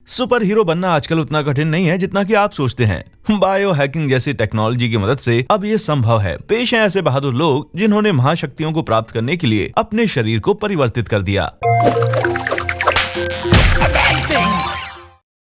Super hero बनना आजकल उतना कठिन नहीं है जितना कि आप सोचते हैं। बायो हैकिंग जैसी टेक्नोलॉजी की मदद से अब ये संभव है। पेश हैं ऐसे बहादुर लोग जिन्होंने महाशक्तियों को प्राप्त करने के लिए अपने शरीर को परिवर्तित कर दिया।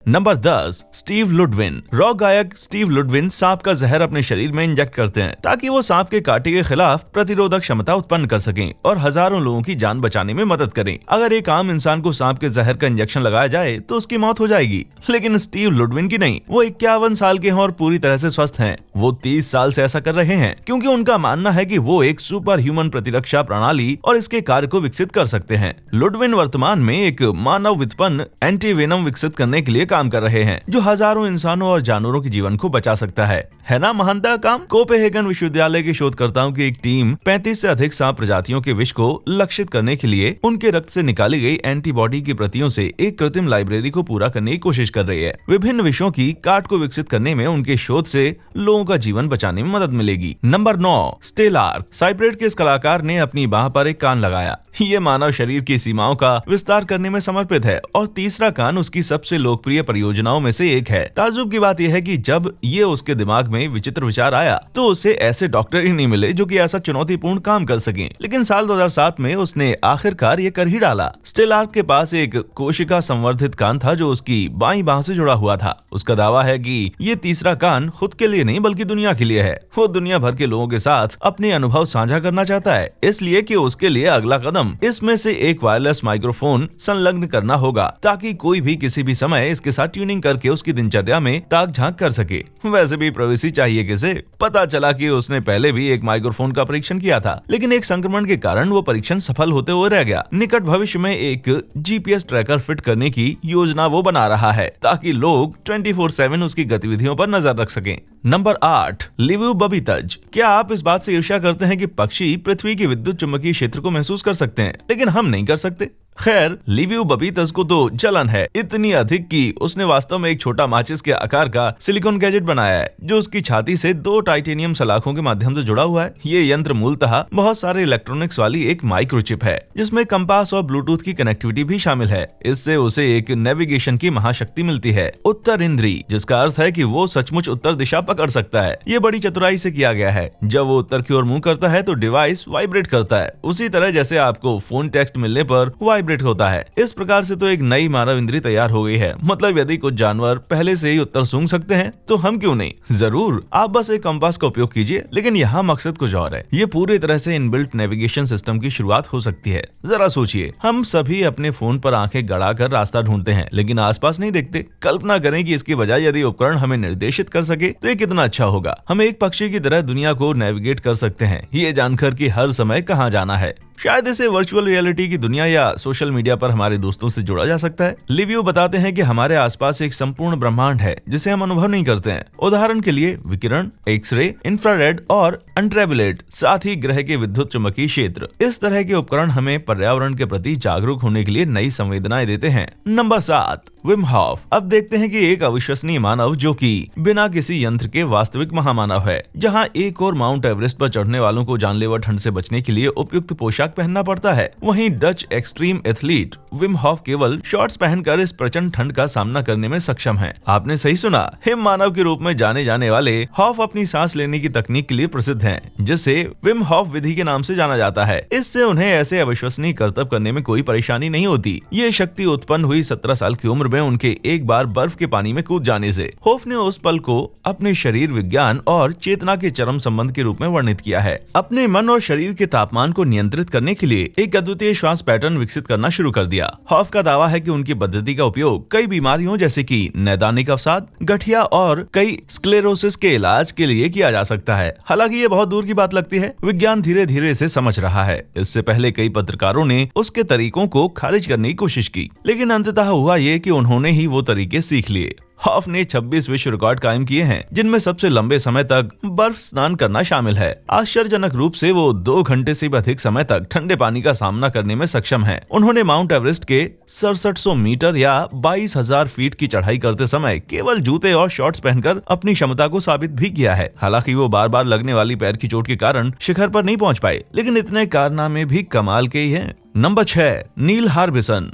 Number 10, Steve Ludwin. रॉक गायक स्टीव लुडविन सांप का जहर अपने शरीर में इंजेक्ट करते हैं ताकि वो सांप के कांटे के खिलाफ प्रतिरोधक क्षमता उत्पन्न कर सकें और हजारों लोगों की जान बचाने में मदद करें। अगर एक आम इंसान को सांप के जहर का इंजेक्शन लगाया जाए तो उसकी मौत हो जाएगी, लेकिन स्टीव लुडविन की नहीं। वो 51 साल के हैं और पूरी तरह से स्वस्थ हैं। वो 30 साल से ऐसा कर रहे हैं क्योंकि उनका मानना है कि वो एक सुपर ह्यूमन प्रतिरक्षा प्रणाली और इसके कार्य को विकसित कर सकते हैं। लुडविन वर्तमान में एक मानव व्युत्पन्न एंटी वेनम विकसित करने के लिए काम कर रहे हैं जो हजारों इंसानों और जानवरों के जीवन को बचा सकता है ना महानता काम। कोपेनहेगन विश्वविद्यालय के शोधकर्ताओं की एक टीम 35 से अधिक सांप प्रजातियों के विष को लक्षित करने के लिए उनके रक्त से निकाली गई एंटीबॉडी की प्रतियों से एक कृत्रिम लाइब्रेरी को पूरा करने की कोशिश कर रही है। विभिन्न विषयों की काट को विकसित करने में उनके शोध से लोगों का जीवन बचाने में मदद मिलेगी। नंबर 9, स्टेलार्क। साइप्रेट के इस कलाकार ने अपनी बाह पर एक कान लगाया। ये मानव शरीर की सीमाओं का विस्तार करने में समर्पित है और तीसरा कान उसकी सबसे लोकप्रिय परियोजनाओं में से एक है। ताज्जुब की बात यह है कि जब ये उसके दिमाग में विचित्र विचार आया तो उसे ऐसे डॉक्टर ही नहीं मिले जो कि ऐसा चुनौतीपूर्ण काम कर सकें, लेकिन साल 2007 में उसने आखिरकार ये कर ही डाला। स्टेलार्क के पास एक कोशिका संवर्धित कान था जो उसकी बाईं बाह से जुड़ा हुआ था। उसका दावा है कि ये तीसरा कान खुद के लिए नहीं बल्कि दुनिया के लिए है। वो दुनिया भर के लोगों के साथ अपने अनुभव साझा करना चाहता है, इसलिए कि उसके लिए अगला कदम इसमें से एक वायरलेस माइक्रोफोन संलग्न करना होगा ताकि कोई भी किसी भी समय इसके साथ ट्यूनिंग करके उसकी दिनचर्या में ताक झांक कर सके। वैसे भी प्राइवेसी चाहिए किसे। पता चला कि उसने पहले भी एक माइक्रोफोन का परीक्षण किया था, लेकिन एक संक्रमण के कारण वो परीक्षण सफल होते हुए रह गया। निकट भविष्य में एक GPS ट्रैकर फिट करने की योजना वो बना रहा है ताकि लोग 24/7 उसकी गतिविधियों पर नजर रख सकें। नंबर 8, लिव्यू बबीतज। क्या आप इस बात से ईर्ष्या करते हैं कि पक्षी पृथ्वी के विद्युत चुंबकीय क्षेत्र को महसूस कर सकते हैं, लेकिन हम नहीं कर सकते? खैर, लिव्यू बबीतज को तो जलन है, इतनी अधिक कि उसने वास्तव में एक छोटा माचिस के आकार का सिलिकॉन गैजेट बनाया है जो उसकी छाती से 2 टाइटेनियम सलाखों के माध्यम से जुड़ा हुआ है। ये यंत्र मूलतः बहुत सारे इलेक्ट्रॉनिक्स वाली एक माइक्रोचिप है जिसमें कंपास और ब्लूटूथ की कनेक्टिविटी भी शामिल है। इससे उसे एक नेविगेशन की महाशक्ति मिलती है, उत्तर इंद्री, जिसका अर्थ है कि वो सचमुच उत्तर दिशा पकड़ सकता है। ये बड़ी चतुराई से किया गया है। जब वो उत्तर की ओर मुंह करता है तो डिवाइस वाइब्रेट करता है, उसी तरह जैसे आपको फोन टेक्स्ट मिलने पर वाइब्रेट होता है। इस प्रकार से तो एक नई मानव इंद्री तैयार हो गई है। मतलब यदि कुछ जानवर पहले से ही उत्तर सूंघ सकते हैं तो हम क्यों नहीं। जरूर, आप बस एक कंपास का उपयोग कीजिए, लेकिन यहाँ मकसद कुछ और है। ये पूरी तरह से इनबिल्ट नेविगेशन सिस्टम की शुरुआत हो सकती है। जरा सोचिए, हम सभी अपने फोन पर आंखें गड़ाकर रास्ता ढूंढते हैं लेकिन आसपास नहीं देखते। कल्पना करें कि इसकी बजाय यदि उपकरण हमें निर्देशित कर सके तो ये कितना अच्छा होगा। हम एक पक्षी की तरह दुनिया को नेविगेट कर सकते हैं, ये जानकर कि हर समय कहाँ जाना है। शायद इसे वर्चुअल रियलिटी की दुनिया या सोशल मीडिया पर हमारे दोस्तों से जोड़ा जा सकता है। लिव्यू बताते हैं कि हमारे आसपास एक संपूर्ण ब्रह्मांड है जिसे हम अनुभव नहीं करते हैं। उदाहरण के लिए विकिरण, एक्सरे, इंफ्रारेड और अल्ट्रावायलेट, साथ ही ग्रह के विद्युत चुंबकीय क्षेत्र। इस तरह के उपकरण हमें पर्यावरण के प्रति जागरूक होने के लिए नई संवेदनाएं देते हैं। Number 7, Wim Hof. अब देखते हैं कि एक अविश्वसनीय मानव जो कि बिना किसी यंत्र के वास्तविक महामानव है। जहाँ एक और माउंट एवरेस्ट पर चढ़ने वालों को जानलेवा ठंड से बचने के लिए उपयुक्त पोशाक पहनना पड़ता है, वहीं Dutch extreme athlete Wim Hof केवल शॉर्ट्स पहनकर इस प्रचंड ठंड का सामना करने में सक्षम है। आपने सही सुना, हिम मानव के रूप में जाने जाने वाले हॉफ अपनी सांस लेने की तकनीक के लिए प्रसिद्ध हैं, जिसे विम हॉफ विधि के नाम से जाना जाता है। इससे उन्हें ऐसे अविश्वसनीय करतब करने में कोई परेशानी नहीं होती। ये शक्ति उत्पन्न हुई 17 साल की उम्र में उनके एक बार बर्फ के पानी में कूद जाने से। हॉफ ने उस पल को अपने शरीर विज्ञान और चेतना के चरम संबंध के रूप में वर्णित किया है। अपने मन और शरीर के तापमान को नियंत्रित करने के लिए एक अद्वितीय श्वास पैटर्न विकसित करना शुरू कर दिया। हॉफ का दावा है कि उनकी पद्धति का उपयोग कई बीमारियों जैसे कि नैदानिक अवसाद, गठिया और कई स्क्लेरोसिस के इलाज के लिए किया जा सकता है। हालांकि ये बहुत दूर की बात लगती है। विज्ञान धीरे धीरे इसे समझ रहा है। इससे पहले कई पत्रकारों ने उसके तरीकों को खारिज करने की कोशिश की, लेकिन अंततः हुआ ये कि उन्होंने ही वो तरीके सीख लिए। हॉफ ने 26 विश्व रिकॉर्ड कायम किए हैं, जिनमें सबसे लंबे समय तक बर्फ स्नान करना शामिल है। आश्चर्यजनक रूप से वो 2 घंटे से भी अधिक समय तक ठंडे पानी का सामना करने में सक्षम हैं। उन्होंने माउंट एवरेस्ट के 6700 मीटर या 22,000 फीट की चढ़ाई करते समय केवल जूते और शॉर्ट्स पहनकर अपनी क्षमता को साबित भी किया है। हालांकि वो बार बार लगने वाली पैर की चोट के कारण शिखर पर नहीं पहुंच पाए, लेकिन इतने कारनामे भी कमाल के ही हैं। नंबर 6, नील हार्बिसन।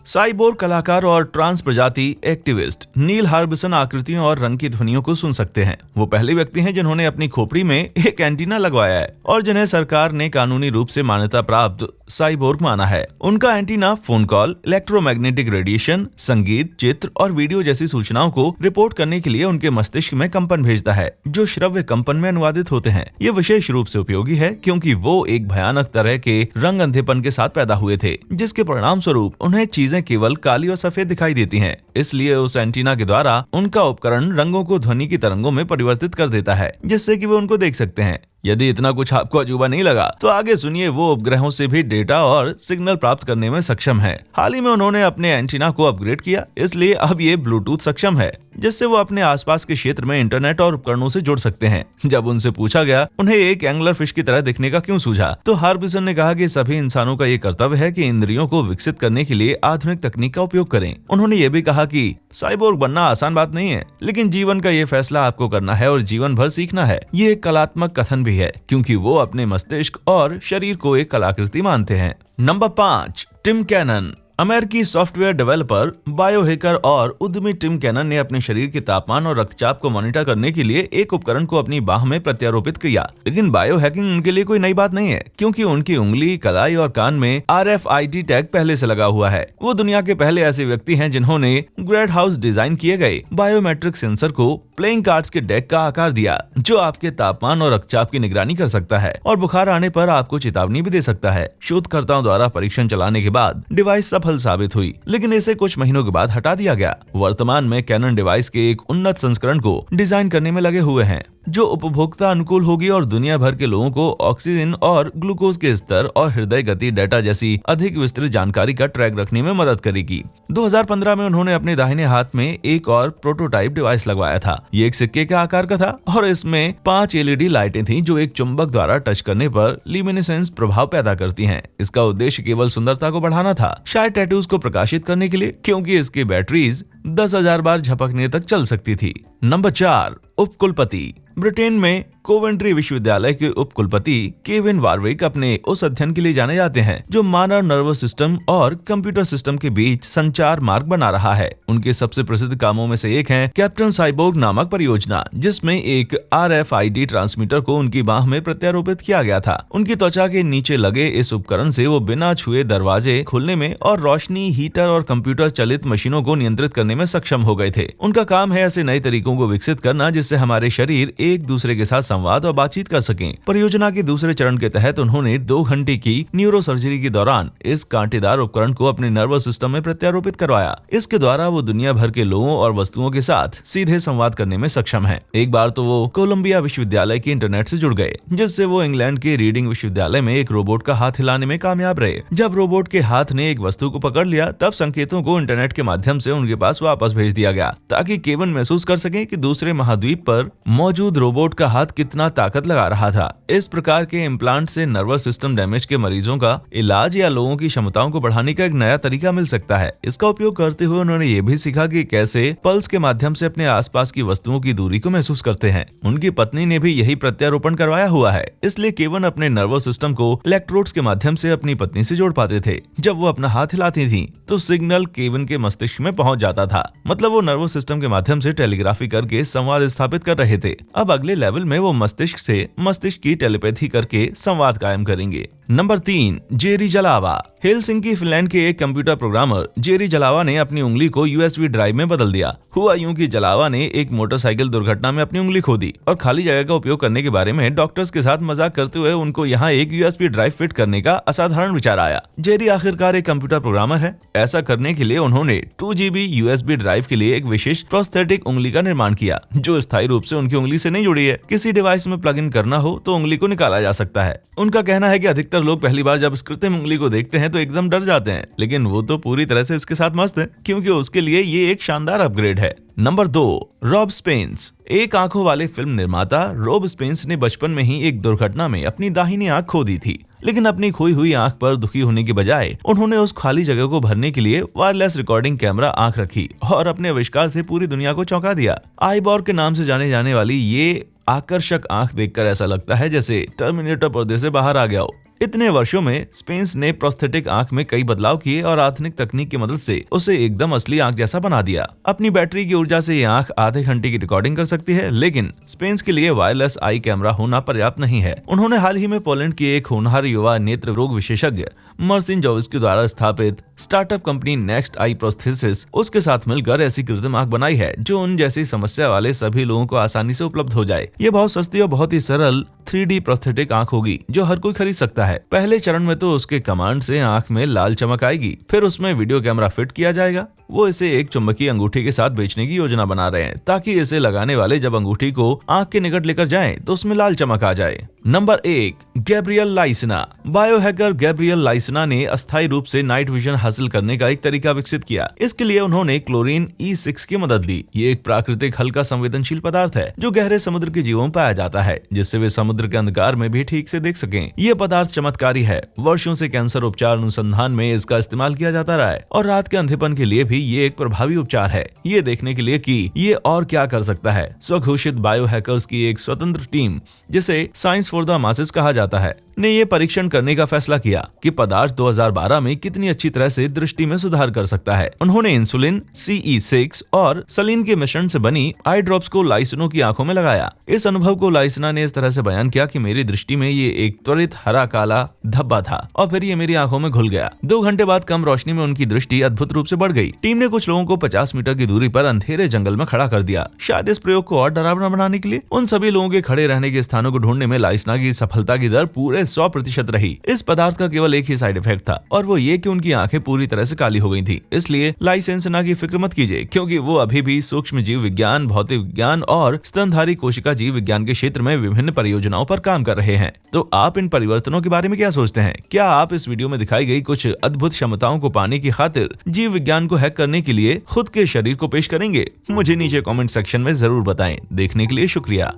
साइबोर्ग कलाकार और ट्रांस प्रजाति एक्टिविस्ट नील हार्बिसन आकृतियों और रंग की ध्वनियों को सुन सकते हैं। वो पहले व्यक्ति हैं जिन्होंने अपनी खोपड़ी में एक एंटीना लगवाया है और जिन्हें सरकार ने कानूनी रूप से मान्यता प्राप्त साइबोर्ग माना है। उनका antenna phone call, electromagnetic radiation, संगीत, चित्र और वीडियो जैसी सूचनाओं को रिपोर्ट करने के लिए उनके मस्तिष्क में कंपन भेजता है, जो श्रव्य कंपन में अनुवादित होते हैं। ये विशेष रूप से उपयोगी है क्योंकि वो एक भयानक तरह के रंग अंधेपन के साथ पैदा हुए थे, जिसके परिणाम स्वरूप उन्हें चीजें केवल काली और सफेद दिखाई देती हैं। इसलिए उस एंटीना के द्वारा उनका उपकरण रंगों को ध्वनि की तरंगों में परिवर्तित कर देता है, जिससे कि वे उनको देख सकते हैं। यदि इतना कुछ आपको अजूबा नहीं लगा तो आगे सुनिए, वो उपग्रहों से भी डेटा और सिग्नल प्राप्त करने में सक्षम है। हाल ही में उन्होंने अपने एंटीना को अपग्रेड किया, इसलिए अब ये ब्लूटूथ सक्षम है, जिससे वो अपने आसपास के क्षेत्र में इंटरनेट और उपकरणों से जुड़ सकते हैं। जब उनसे पूछा गया उन्हें एक एंगलर फिश की तरह दिखने का क्यों सूझा, तो हार्बिसन ने कहा कि सभी इंसानों का ये कर्तव्य है कि इंद्रियों को विकसित करने के लिए आधुनिक तकनीक का उपयोग करें। उन्होंने ये भी कहा कि साइबोर्ग बनना आसान बात नहीं है, लेकिन जीवन का ये फैसला आपको करना है और जीवन भर सीखना है। ये एक कलात्मक कथन भी है क्योंकि वो अपने मस्तिष्क और शरीर को एक कलाकृति मानते हैं। Number 5, Tim Cannon. अमेरिकी सॉफ्टवेयर डेवलपर, बायोहैकर और उद्यमी टिम कैनन ने अपने शरीर के तापमान और रक्तचाप को मॉनिटर करने के लिए एक उपकरण को अपनी बाह में प्रत्यारोपित किया। लेकिन बायोहैकिंग उनके लिए कोई नई बात नहीं है, क्योंकि उनकी उंगली, कलाई और कान में RFID टैग पहले से लगा हुआ है। वो दुनिया के पहले ऐसे व्यक्ति हैं जिन्होंने ग्रेड हाउस डिजाइन किए गए बायोमेट्रिक सेंसर को प्लेइंग कार्ड्स के डेक का आकार दिया, जो आपके तापमान और रक्तचाप की निगरानी कर सकता है और बुखार आने पर आपको चेतावनी भी दे सकता है। शोधकर्ताओं द्वारा परीक्षण चलाने के बाद डिवाइस सफल साबित हुई, लेकिन इसे कुछ महीनों के बाद हटा दिया गया। वर्तमान में कैनन डिवाइस के एक उन्नत संस्करण को डिजाइन करने में लगे हुए हैं, जो उपभोक्ता अनुकूल होगी और दुनिया भर के लोगों को ऑक्सीजन और ग्लूकोज के स्तर और हृदय गति डेटा जैसी अधिक विस्तृत जानकारी का ट्रैक रखने में मदद करेगी। 2015 में उन्होंने अपने दाहिने हाथ में एक और प्रोटोटाइप डिवाइस लगवाया था। ये एक सिक्के के आकार का था और इसमें 5 LED लाइटें थीं, जो एक चुंबक द्वारा टच करने पर ल्यूमिनेसेंस प्रभाव पैदा करती हैं। इसका उद्देश्य केवल सुंदरता को बढ़ाना था, शायद टैटूज को प्रकाशित करने के लिए, क्योंकि इसकी बैटरीज 10,000 बार झपकने तक चल सकती थी। नंबर 4, उपकुलपति। ब्रिटेन में कोवेंट्री विश्वविद्यालय के उपकुलपति केविन वारविक अपने उस अध्ययन के लिए जाने जाते हैं जो मानव नर्वस सिस्टम और कंप्यूटर सिस्टम के बीच संचार मार्ग बना रहा है। उनके सबसे प्रसिद्ध कामों में से एक है कैप्टन साइबोर्ग नामक परियोजना, जिसमें एक RFID ट्रांसमीटर को उनकी बाह में प्रत्यारोपित किया गया था। उनकी त्वचा के नीचे लगे इस उपकरण से वो बिना छुए दरवाजे खोलने में और रोशनी, हीटर और कंप्यूटर चलित मशीनों को नियंत्रित करने में सक्षम हो गए थे। उनका काम है ऐसे नए तरीकों को विकसित करना जिससे हमारे शरीर एक दूसरे के साथ संवाद और बातचीत कर सकें। परियोजना के दूसरे चरण के तहत उन्होंने 2 घंटे की न्यूरो सर्जरी के दौरान इस कांटेदार उपकरण को अपने नर्वस सिस्टम में प्रत्यारोपित करवाया। इसके द्वारा वो दुनिया भर के लोगों और वस्तुओं के साथ सीधे संवाद करने में सक्षम है। एक बार तो वो कोलंबिया विश्वविद्यालय के इंटरनेट से जुड़ गए, जिससे वो इंग्लैंड के रीडिंग विश्वविद्यालय में एक रोबोट का हाथ हिलाने में कामयाब रहे। जब रोबोट के हाथ ने एक वस्तु को पकड़ लिया, तब संकेतों को इंटरनेट के माध्यम से उनके पास वापस भेज दिया गया, ताकि केविन महसूस कर सके कि दूसरे महाद्वीप पर मौजूद रोबोट का हाथ कितना ताकत लगा रहा था। इस प्रकार के इम्प्लांट से नर्वस सिस्टम डैमेज के मरीजों का इलाज या लोगों की क्षमताओं को बढ़ाने का एक नया तरीका मिल सकता है। इसका उपयोग करते हुए उन्होंने ये भी सीखा कि कैसे पल्स के माध्यम से अपने आसपास की वस्तुओं की दूरी को महसूस करते हैं। उनकी पत्नी ने भी यही प्रत्यारोपण करवाया हुआ है, इसलिए केविन अपने नर्वस सिस्टम को इलेक्ट्रोड्स के माध्यम से अपनी पत्नी से जोड़ पाते थे। जब वो अपना हाथ हिलाती थी तो सिग्नल केविन के मस्तिष्क में पहुंच जाता था, मतलब वो नर्वस सिस्टम के माध्यम से टेलीग्राफी करके संवाद स्थापित कर रहे थे। अब अगले लेवल में वो मस्तिष्क से मस्तिष्क की टेलीपैथी करके संवाद कायम करेंगे। नंबर 3, जेरी जलावा। हेलसिंकी, फिनलैंड के एक कंप्यूटर प्रोग्रामर जेरी जलावा ने अपनी उंगली को USB ड्राइव में बदल दिया। हुआ यूं कि जलावा ने एक मोटरसाइकिल दुर्घटना में अपनी उंगली खो दी और खाली जगह का उपयोग करने के बारे में डॉक्टर्स के साथ मजाक करते हुए उनको यहाँ एक USB ड्राइव फिट करने का असाधारण विचार आया। जेरी आखिरकार एक कंप्यूटर प्रोग्रामर है। ऐसा करने के लिए उन्होंने 2 GB USB ड्राइव के लिए एक विशेष प्रोस्थेटिक उंगली का निर्माण किया, जो स्थायी रूप से उनकी उंगली से नहीं जुड़ी है। किसी डिवाइस में प्लग इन करना हो तो उंगली को निकाला जा सकता है। उनका कहना है कि अधिकतर लोग पहली बार जब इस कृत्रिम उंगली को देखते हैं तो एकदम डर जाते हैं, लेकिन वो तो पूरी तरह से इसके साथ मस्त है, क्योंकि उसके लिए ये एक शानदार अपग्रेड है। Number 2, Rob Spence. एक आंखों वाले फिल्म निर्माता रॉब स्पेंस ने बचपन में ही एक दुर्घटना में अपनी दाहिनी आंख खो दी थी, लेकिन अपनी खोई हुई आंख पर दुखी होने के बजाय उन्होंने उस खाली जगह को भरने के लिए वायरलेस रिकॉर्डिंग कैमरा आंख रखी और अपने आविष्कार से पूरी दुनिया को चौंका दिया। आईबॉर्ग के नाम से जाने जाने वाली ये आकर्षक आंख देखकर ऐसा लगता है जैसे टर्मिनेटर पर्दे से बाहर आ गया हो। इतने वर्षों में स्पेंस ने प्रोस्थेटिक आंख में कई बदलाव किए और आधुनिक तकनीक की मदद से उसे एकदम असली आंख जैसा बना दिया। अपनी बैटरी की ऊर्जा से ये आंख आधे घंटे की रिकॉर्डिंग कर सकती है, लेकिन स्पेंस के लिए वायरलेस आई कैमरा होना पर्याप्त नहीं है। उन्होंने हाल ही में पोलैंड की एक होनहार युवा नेत्र रोग विशेषज्ञ मार्सिन जोविस्की द्वारा स्थापित startup company next I prosthesis उसके साथ मिलकर ऐसी कृत्रिम आंख बनाई है जो उन जैसी समस्या वाले सभी लोगों को आसानी से उपलब्ध हो जाए। ये बहुत सस्ती और बहुत ही सरल 3D प्रोस्थेटिक आंख होगी जो हर कोई खरीद सकता है। पहले चरण में तो उसके कमांड से आंख में लाल चमक आएगी, फिर उसमें वीडियो कैमरा फिट किया जाएगा। वो इसे एक चुंबकीय अंगूठी के साथ बेचने की योजना बना रहे हैं ताकि इसे लगाने वाले जब अंगूठी को आंख के निकट लेकर जाएं तो उसमें लाल चमक आ जाए। Number 1, Gabriel Licina. Biohacker Gabriel Licina ने अस्थायी रूप से नाइट विजन हासिल करने का एक तरीका विकसित किया। इसके लिए उन्होंने क्लोरीन E6 की मदद ली। ये एक प्राकृतिक हल्का संवेदनशील पदार्थ है जो गहरे समुद्र के जीवों में पाया जाता है, जिससे वे समुद्र के अंधकार में भी ठीक से देख सकें। ये पदार्थ चमत्कारी है। वर्षों से कैंसर उपचार अनुसंधान में इसका इस्तेमाल किया जाता रहा है और रात के अंधेपन के लिए भी ये एक प्रभावी उपचार है। ये देखने के लिए कि ये और क्या कर सकता है, स्वघोषित बायोहैकर्स की एक स्वतंत्र टीम, जिसे साइंस फॉर द मासेस कहा जाता है, ने ये परीक्षण करने का फैसला किया कि पदार्थ 2012 में कितनी अच्छी तरह से दृष्टि में सुधार कर सकता है। उन्होंने इंसुलिन, CE6 और सलीन के मिश्रण से बनी आई ड्रॉप्स को लाइसिनो की आंखों में लगाया। इस अनुभव को लाइसिना ने इस तरह से बयान किया कि मेरी दृष्टि में ये एक त्वरित हरा काला धब्बा था और फिर ये मेरी आंखों में घुल गया। 2 घंटे बाद कम रोशनी में उनकी दृष्टि अद्भुत रूप से बढ़ गई। टीम ने कुछ लोगों को 50 मीटर की दूरी पर अंधेरे जंगल में खड़ा कर दिया, शायद इस प्रयोग को और डरावना बनाने के लिए। उन सभी लोगों के खड़े रहने के स्थानों को ढूंढने में लाइसिना की सफलता की दर पूरे 100% रही। इस पदार्थ का केवल एक ही साइड इफेक्ट था और वो ये कि उनकी आंखें पूरी तरह से काली हो गई थी। इसलिए लाइसिना की फिक्र मत कीजिए, क्योंकि वो अभी भी सूक्ष्म जीव विज्ञान, भौतिक विज्ञान और स्तनधारी कोशिका जीव विज्ञान के क्षेत्र में विभिन्न परियोजनाओं पर काम कर रहे हैं। तो आप इन परिवर्तनों के बारे में क्या सोचते हैं? क्या आप इस वीडियो में दिखाई गई कुछ अद्भुत क्षमताओं को पाने की खातिर जीव विज्ञान को हैक करने के लिए खुद के शरीर को पेश करेंगे? मुझे नीचे कमेंट सेक्शन में जरूर बताएं। देखने के लिए शुक्रिया।